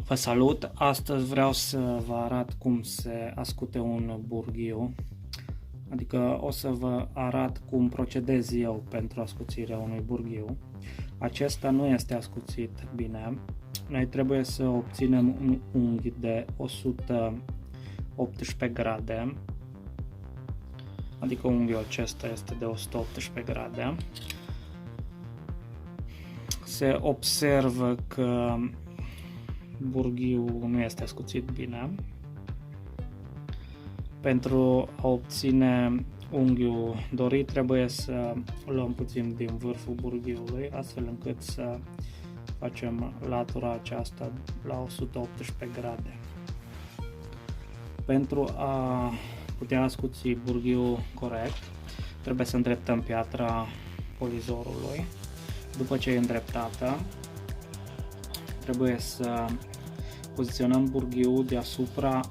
Vă salut! Astăzi vreau să vă arăt cum se ascute un burghiu, adică o să vă arăt cum procedez eu pentru ascuțirea unui burghiu. Acesta nu este ascuțit bine. Noi trebuie să obținem un unghi de 118 grade, adică unghiul acesta este de 118 grade. Se observă că burghiul nu este ascuțit bine. Pentru a obține unghiul dorit trebuie să luăm puțin din vârful burghiului, astfel încât să facem latura aceasta la 118 grade. Pentru a putea ascuți burghiul corect, trebuie să îndreptăm piatra polizorului. După ce e îndreptată, trebuie să poziționăm burghiul deasupra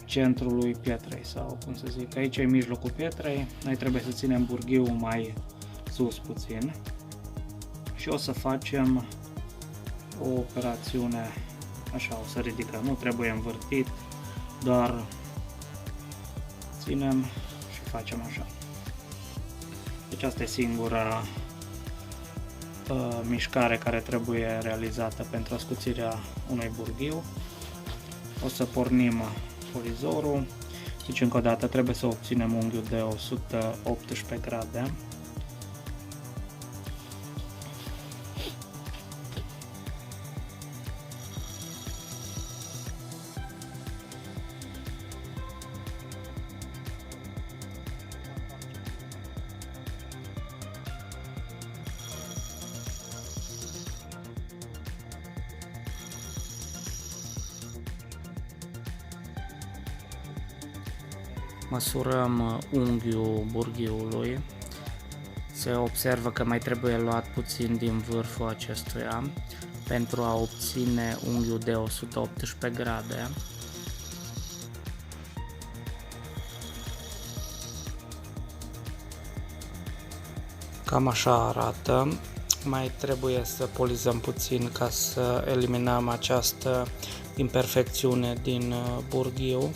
centrului pietrei, sau cum să zic, aici e mijlocul pietrei. Noi trebuie să ținem burghiul mai sus puțin și o să facem o operațiune așa, o să ridicăm, nu trebuie învârtit, doar ținem și facem așa. Deci asta e singura mișcare care trebuie realizată pentru ascuțirea unui burghiu. O să pornim polizorul. Deci încă o dată trebuie să obținem unghiul de 118 grade. Măsurăm unghiul burghiului. Se observă că mai trebuie luat puțin din vârful acestuia pentru a obține unghiul de 118 grade. Cam așa arată. Mai trebuie să polizăm puțin ca să eliminăm această imperfecțiune din burghiu.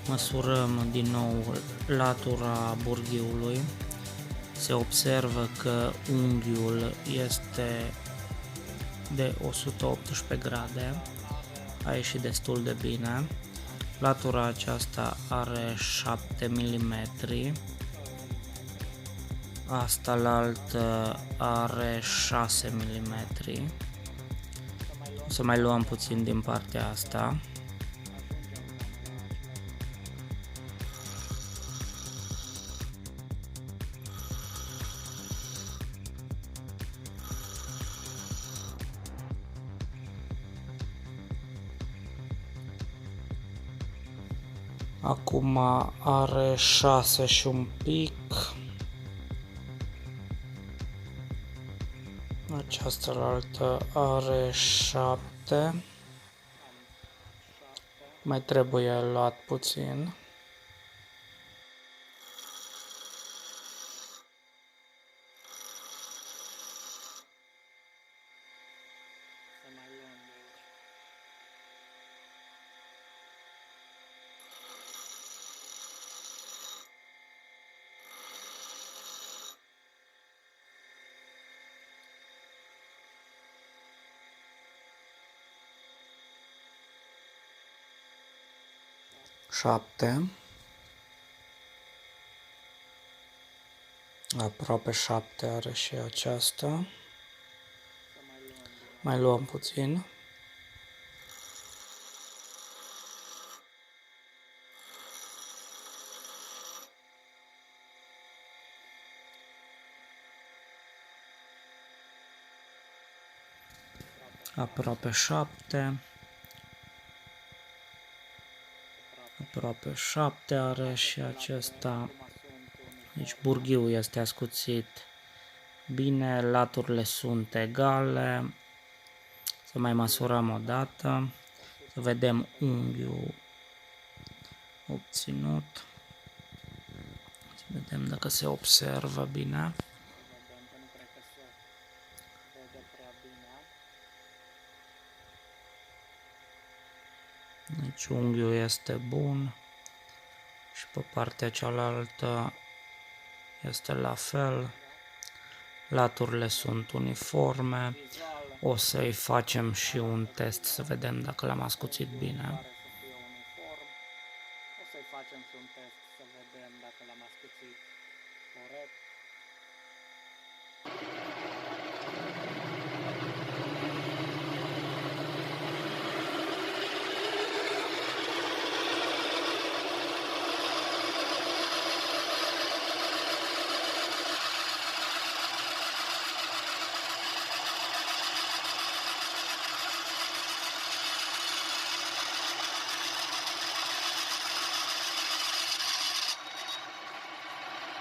Măsurăm din nou latura burghiului. Se observă că unghiul este de 118 grade. A ieșit destul de bine. Latura aceasta are 7 mm. Asta la altă are 6 mm. O să mai luăm puțin din partea asta. Acum are 6 și un pic. Această altă are 7. Mai trebuie luat puțin. Șapte. Aproape 7 are și aceasta. Mai luăm puțin. aproape 7. Aproape 7 are și acesta. Deci burghiul este ascuțit bine, laturile sunt egale. Să mai măsurăm o dată, să vedem unghiul obținut. Să vedem dacă se observă bine. Deci unghiul este bun și pe partea cealaltă este la fel. Laturile sunt uniforme. O să-i facem și un test să vedem dacă l-am ascuțit bine. O să-i facem și un test să vedem dacă l-am ascuțit corect.